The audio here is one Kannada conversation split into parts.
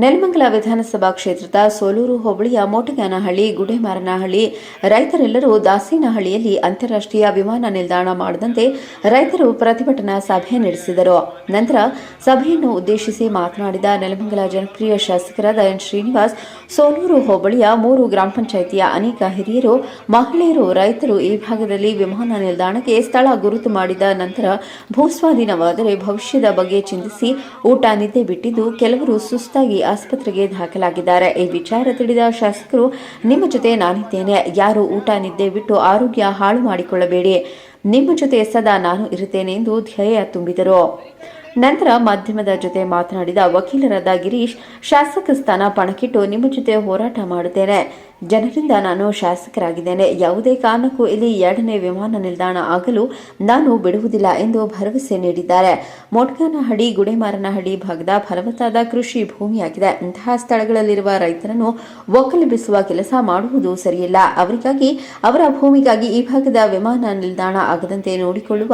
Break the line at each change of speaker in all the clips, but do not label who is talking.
ನೆಲಮಂಗಲ ವಿಧಾನಸಭಾ ಕ್ಷೇತ್ರದ ಸೋಲೂರು ಹೋಬಳಿಯ ಮೋಟಗಾನಹಳ್ಳಿ ಗುಡೇಮಾರನಹಳ್ಳಿ ರೈತರೆಲ್ಲರೂ ದಾಸೇನಹಳ್ಳಿಯಲ್ಲಿ ಅಂತಾರಾಷ್ಟ್ರೀಯ ವಿಮಾನ ನಿಲ್ದಾಣ ಮಾಡದಂತೆ ರೈತರು ಪ್ರತಿಭಟನಾ ಸಭೆ ನಡೆಸಿದರು. ನಂತರ ಸಭೆಯನ್ನು ಉದ್ದೇಶಿಸಿ ಮಾತನಾಡಿದ ನೆಲಮಂಗಲ ಜನಪ್ರಿಯ ಶಾಸಕರಾದ ಎನ್ ಶ್ರೀನಿವಾಸ್, ಸೋಲೂರು ಹೋಬಳಿಯ 3 ಗ್ರಾಮ ಪಂಚಾಯಿತಿಯ ಅನೇಕ ಹಿರಿಯರು, ಮಹಿಳೆಯರು, ರೈತರು ಈ ಭಾಗದಲ್ಲಿ ವಿಮಾನ ನಿಲ್ದಾಣಕ್ಕೆ ಸ್ಥಳ ಗುರುತು ಮಾಡಿದ ನಂತರ ಭೂಸ್ವಾಧೀನವಾದರೆ ಭವಿಷ್ಯದ ಬಗ್ಗೆ ಚಿಂತಿಸಿ ಊಟ ನಿದ್ದೆ ಬಿಟ್ಟಿದ್ದು ಕೆಲವರು ಸುಸ್ತಾಗಿ ಆಸ್ಪತ್ರೆಗೆ ದಾಖಲಾಗಿದ್ದಾರೆ. ಈ ವಿಚಾರ ತಿಳಿದ ಶಾಸಕರು, ನಿಮ್ಮ ಜೊತೆ ನಾನಿದ್ದೇನೆ, ಯಾರು ಊಟ ನಿದ್ದೆ ಬಿಟ್ಟು ಆರೋಗ್ಯ ಹಾಳು ಮಾಡಿಕೊಳ್ಳಬೇಡಿ, ನಿಮ್ಮ ಜೊತೆ ಸದಾ ನಾನು ಇರುತ್ತೇನೆ ಎಂದು ಧೈರ್ಯ ತುಂಬಿದರು. ನಂತರ ಮಾಧ್ಯಮದ ಜೊತೆ ಮಾತನಾಡಿದ ವಕೀಲರಾದ ಗಿರೀಶ್, ಶಾಸಕ ಸ್ಥಾನ ಪಣಕ್ಕಿಟ್ಟು ನಿಮ್ಮ ಜೊತೆ ಹೋರಾಟ ಮಾಡುತ್ತೇನೆ. ಜನರಿಂದ ನಾನು ಶಾಸಕರಾಗಿದ್ದೇನೆ. ಯಾವುದೇ ಕಾರಣಕ್ಕೂ ಇಲ್ಲಿ 2ನೇ ವಿಮಾನ ನಿಲ್ದಾಣ ಆಗಲು ನಾನು ಬಿಡುವುದಿಲ್ಲ ಎಂದು ಭರವಸೆ ನೀಡಿದ್ದಾರೆ. ಮೋಟಗಾನಹಳ್ಳಿ ಗುಡೇಮಾರನಹಳ್ಳಿ ಭಾಗದ ಫಲವತ್ತಾದ ಕೃಷಿ ಭೂಮಿಯಾಗಿದೆ. ಇಂತಹ ಸ್ಥಳಗಳಲ್ಲಿರುವ ರೈತರನ್ನು ಒಕ್ಕಲೆಬ್ಬಿಸುವ ಕೆಲಸ ಮಾಡುವುದು ಸರಿಯಲ್ಲ. ಅವರಿಗಾಗಿ, ಅವರ ಭೂಮಿಗಾಗಿ ಈ ಭಾಗದ ವಿಮಾನ ನಿಲ್ದಾಣ ಆಗದಂತೆ ನೋಡಿಕೊಳ್ಳುವ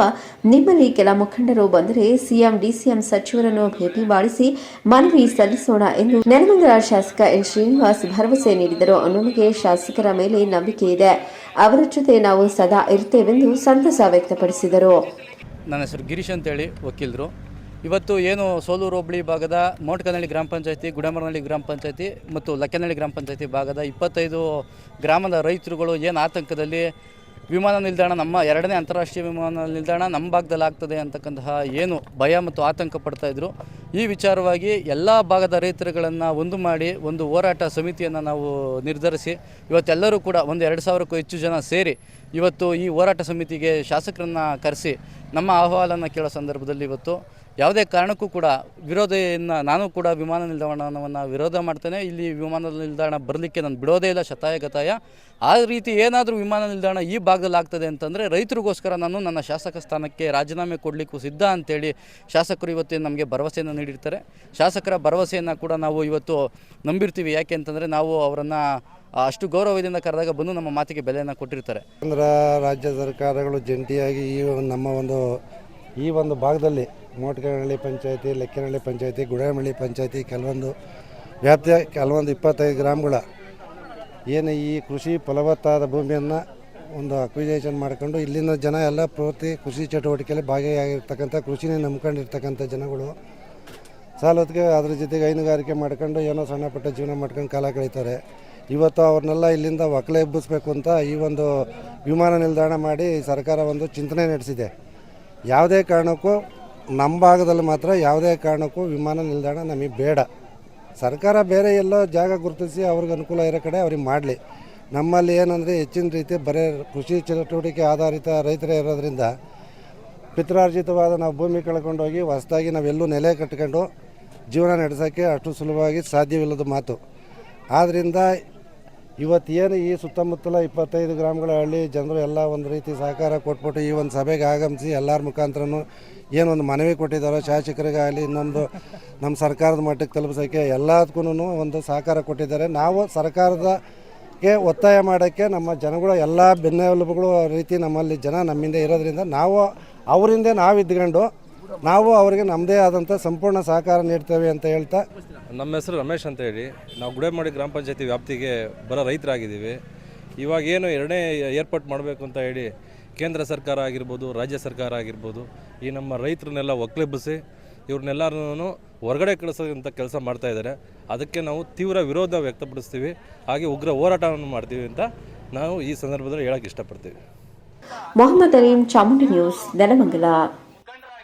ನಿಮ್ಮಲ್ಲಿ ಕೆಲ ಮುಖಂಡರು ಬಂದರೆ ಸಿಎಂ, ಡಿಸಿಎಂ ಸಚಿವರನ್ನು ಭೇಟಿ ಮಾಡಿಸಿ ಮನವಿ ಸಲ್ಲಿಸೋಣ ಎಂದು ನೆಲಮಂಗಲ ಶಾಸಕ ಎನ್ ಶ್ರೀನಿವಾಸ್ ಭರವಸೆ ನೀಡಿದರು. ನನಗೆ ಶಾಸಕರ ಮೇಲೆ ನಂಬಿಕೆ ಇದೆ, ಅವರ ಜೊತೆ ನಾವು ಸದಾ ಇರ್ತೇವೆಂದು ಸಂತಸ ವ್ಯಕ್ತಪಡಿಸಿದರು.
ನನ್ನ ಹೆಸರು ಗಿರೀಶ್ ಅಂತೇಳಿ ವಕೀಲರು. ಇವತ್ತು ಏನು ಸೋಲೂರು ಹೋಬಳಿ ಭಾಗದ ಮೋಟಗಾನಹಳ್ಳಿ ಗ್ರಾಮ ಪಂಚಾಯತಿ, ಗುಡೇಮಾರನಹಳ್ಳಿ ಗ್ರಾಮ ಪಂಚಾಯತಿ ಮತ್ತು ಲಕ್ಕನಹಳ್ಳಿ ಗ್ರಾಮ ಪಂಚಾಯತಿ ಭಾಗದ 25 ಗ್ರಾಮದ ರೈತರುಗಳು ಏನು ಆತಂಕದಲ್ಲಿ ವಿಮಾನ ನಿಲ್ದಾಣ, ನಮ್ಮ 2ನೇ ಅಂತಾರಾಷ್ಟ್ರೀಯ ವಿಮಾನ ನಿಲ್ದಾಣ ನಮ್ಮ ಭಾಗದಲ್ಲಿ ಆಗ್ತದೆ ಅಂತಕ್ಕಂತಹ ಏನು ಭಯ ಮತ್ತು ಆತಂಕ ಪಡ್ತಾಯಿದ್ರು. ಈ ವಿಚಾರವಾಗಿ ಎಲ್ಲ ಭಾಗದ ರೈತರುಗಳನ್ನು ಒಂದು ಮಾಡಿ ಒಂದು ಹೋರಾಟ ಸಮಿತಿಯನ್ನು ನಾವು ನಿರ್ಧರಿಸಿ ಇವತ್ತೆಲ್ಲರೂ ಕೂಡ ಒಂದು 2,000ಕ್ಕೂ ಹೆಚ್ಚು ಜನ ಸೇರಿ ಇವತ್ತು ಈ ಹೋರಾಟ ಸಮಿತಿಗೆ ಶಾಸಕರನ್ನು ಕರೆಸಿ ನಮ್ಮ ಅಹವಾಲನ್ನು ಕೇಳೋ ಸಂದರ್ಭದಲ್ಲಿ ಇವತ್ತು ಯಾವುದೇ ಕಾರಣಕ್ಕೂ ಕೂಡ ವಿರೋಧವನ್ನು, ನಾನು ಕೂಡ ವಿಮಾನ ನಿಲ್ದಾಣವನ್ನು ವಿರೋಧ ಮಾಡ್ತೇನೆ. ಇಲ್ಲಿ ವಿಮಾನ ನಿಲ್ದಾಣ ಬರಲಿಕ್ಕೆ ನಾನು ಬಿಡೋದೇ ಇಲ್ಲ, ಶತಾಯ ಗತಾಯ. ಆ ರೀತಿ ಏನಾದರೂ ವಿಮಾನ ನಿಲ್ದಾಣ ಈ ಭಾಗದಲ್ಲಿ ಆಗ್ತದೆ ಅಂತಂದರೆ ರೈತರಿಗೋಸ್ಕರ ನಾನು ನನ್ನ ಶಾಸಕ ಸ್ಥಾನಕ್ಕೆ ರಾಜೀನಾಮೆ ಕೊಡಲಿಕ್ಕೂ ಸಿದ್ಧ ಅಂತೇಳಿ ಶಾಸಕರು ಇವತ್ತು ನಮಗೆ ಭರವಸೆಯನ್ನು ನೀಡಿರ್ತಾರೆ. ಶಾಸಕರ ಭರವಸೆಯನ್ನು ಕೂಡ ನಾವು ಇವತ್ತು ನಂಬಿರ್ತೀವಿ. ಯಾಕೆ ಅಂತಂದರೆ ನಾವು ಅವರನ್ನು ಅಷ್ಟು ಗೌರವದಿಂದ ಕರೆದಾಗ ಬಂದು ನಮ್ಮ ಮಾತಿಗೆ ಬೆಲೆಯನ್ನು ಕೊಟ್ಟಿರ್ತಾರೆ.
ಕೇಂದ್ರ ರಾಜ್ಯ ಸರ್ಕಾರಗಳು ಜಂಟಿಯಾಗಿ ಈ ಒಂದು ಭಾಗದಲ್ಲಿ ಮೋಟಗಾನಹಳ್ಳಿ ಪಂಚಾಯತಿ, ಲೆಕ್ಕನಹಳ್ಳಿ ಪಂಚಾಯತಿ, ಗುಡೇಮಾರನಹಳ್ಳಿ ಪಂಚಾಯತಿ ಕೆಲವೊಂದು ವ್ಯಾಪ್ತಿಯ 25 ಗ್ರಾಮಗಳ ಏನು ಈ ಕೃಷಿ ಫಲವತ್ತಾದ ಭೂಮಿಯನ್ನು ಒಂದು ಅಕ್ವಿಜೇಷನ್ ಮಾಡ್ಕೊಂಡು ಇಲ್ಲಿನ ಜನ ಎಲ್ಲ ಪೂರ್ತಿ ಕೃಷಿ ಚಟುವಟಿಕೆಯಲ್ಲಿ ಭಾಗಿಯಾಗಿರ್ತಕ್ಕಂಥ, ಕೃಷಿನೇ ನಂಬ್ಕೊಂಡಿರ್ತಕ್ಕಂಥ ಜನಗಳು ಸಾಲೊತ್ತಿಗೆ ಅದ್ರ ಜೊತೆಗೆ ಹೈನುಗಾರಿಕೆ ಮಾಡ್ಕೊಂಡು ಏನೋ ಸಣ್ಣ ಪುಟ್ಟ ಜೀವನ ಮಾಡ್ಕೊಂಡು ಕಾಲ ಕಳೀತಾರೆ. ಇವತ್ತು ಅವ್ರನ್ನೆಲ್ಲ ಇಲ್ಲಿಂದ ಒಕ್ಕಲೆಬ್ಬಿಸ್ಬೇಕು ಅಂತ ಈ ಒಂದು ವಿಮಾನ ನಿಲ್ದಾಣ ಮಾಡಿ ಸರ್ಕಾರ ಒಂದು ಚಿಂತನೆ ನಡೆಸಿದೆ. ಯಾವುದೇ ಕಾರಣಕ್ಕೂ ನಮ್ಮ ಭಾಗದಲ್ಲಿ ಮಾತ್ರ ಯಾವುದೇ ಕಾರಣಕ್ಕೂ ವಿಮಾನ ನಿಲ್ದಾಣ ನಮಗೆ ಬೇಡ. ಸರ್ಕಾರ ಬೇರೆ ಎಲ್ಲೋ ಜಾಗ ಗುರುತಿಸಿ ಅವ್ರಿಗೆ ಅನುಕೂಲ ಇರೋ ಕಡೆ ಅವ್ರಿಗೆ ಮಾಡಲಿ. ನಮ್ಮಲ್ಲಿ ಏನಂದರೆ ಹೆಚ್ಚಿನ ರೀತಿ ಬರೀ ಕೃಷಿ ಚಟುವಟಿಕೆ ಆಧಾರಿತ ರೈತರೇ ಇರೋದ್ರಿಂದ ಪಿತ್ರಾರ್ಜಿತವಾದ ನಾವು ಭೂಮಿ ಕಳ್ಕೊಂಡೋಗಿ ಹೊಸದಾಗಿ ನಾವೆಲ್ಲೂ ನೆಲೆ ಕಟ್ಕೊಂಡು ಜೀವನ ನಡೆಸೋಕ್ಕೆ ಅಷ್ಟು ಸುಲಭವಾಗಿ ಸಾಧ್ಯವಿಲ್ಲದ ಮಾತು. ಆದ್ದರಿಂದ ಇವತ್ತೇನು ಈ ಸುತ್ತಮುತ್ತಲ 25 ಗ್ರಾಮಗಳ ಹಳ್ಳಿ ಜನರು ಎಲ್ಲ ಒಂದು ರೀತಿ ಸಹಕಾರ ಕೊಟ್ಬಿಟ್ಟು ಈ ಒಂದು ಸಭೆಗೆ ಆಗಮಿಸಿ ಎಲ್ಲರ ಮುಖಾಂತರನೂ ಏನೊಂದು ಮನವಿ ಕೊಟ್ಟಿದ್ದಾರೋ ಶಾಸಕರಿಗಾಗಲಿ, ಇನ್ನೊಂದು ನಮ್ಮ ಸರ್ಕಾರದ ಮಟ್ಟಕ್ಕೆ ತಲುಪಿಸೋಕ್ಕೆ ಎಲ್ಲದಕ್ಕೂ ಒಂದು ಸಹಕಾರ ಕೊಟ್ಟಿದ್ದಾರೆ. ನಾವು ಸರ್ಕಾರದಕ್ಕೆ ಒತ್ತಾಯ ಮಾಡೋಕ್ಕೆ ನಮ್ಮ ಜನಗಳು ಎಲ್ಲ ಬೆನ್ನೆಲುಬುಗಳು ರೀತಿ ನಮ್ಮಲ್ಲಿ ಜನ ನಮ್ಮಿಂದ ಇರೋದ್ರಿಂದ ನಾವು ಅವರಿಂದ ನಾವು ಇದ್ಕೊಂಡು ನಾವು ಅವರಿಗೆ ನಮ್ಮದೇ ಆದಂಥ ಸಂಪೂರ್ಣ ಸಹಕಾರ ನೀಡ್ತೇವೆ ಅಂತ ಹೇಳ್ತಾ.
ನಮ್ಮ ಹೆಸರು ರಮೇಶ್ ಅಂತ ಹೇಳಿ, ನಾವು ಗುಡೇಮಾರನಹಳ್ಳಿ ಗ್ರಾಮ ಪಂಚಾಯತಿ ವ್ಯಾಪ್ತಿಗೆ ಬರೋ ರೈತರಾಗಿದ್ದೀವಿ. ಇವಾಗ ಏನು 2ನೇ ಏರ್ಪೋರ್ಟ್ ಮಾಡಬೇಕು ಅಂತ ಹೇಳಿ ಕೇಂದ್ರ ಸರ್ಕಾರ ಆಗಿರ್ಬೋದು, ರಾಜ್ಯ ಸರ್ಕಾರ ಆಗಿರ್ಬೋದು, ಈ ನಮ್ಮ ರೈತರನ್ನೆಲ್ಲ ಒಕ್ಕಲೆಬ್ಬಿಸಿ ಇವ್ರನ್ನೆಲ್ಲರೂ ಹೊರಗಡೆ ಕಳಿಸೋಂಥ ಕೆಲಸ ಮಾಡ್ತಾಯಿದ್ದಾರೆ. ಅದಕ್ಕೆ ನಾವು ತೀವ್ರ ವಿರೋಧ ವ್ಯಕ್ತಪಡಿಸ್ತೀವಿ, ಹಾಗೆ ಉಗ್ರ ಹೋರಾಟವನ್ನು ಮಾಡ್ತೀವಿ ಅಂತ ನಾವು ಈ ಸಂದರ್ಭದಲ್ಲಿ ಹೇಳೋಕ್ಕೆ ಇಷ್ಟಪಡ್ತೀವಿ.
ಮೊಹಮ್ಮದ್ ಅಲೀಂ, ಚಾಮುಂಡಿ ನ್ಯೂಸ್, ನೆಲಮಂಗಲ.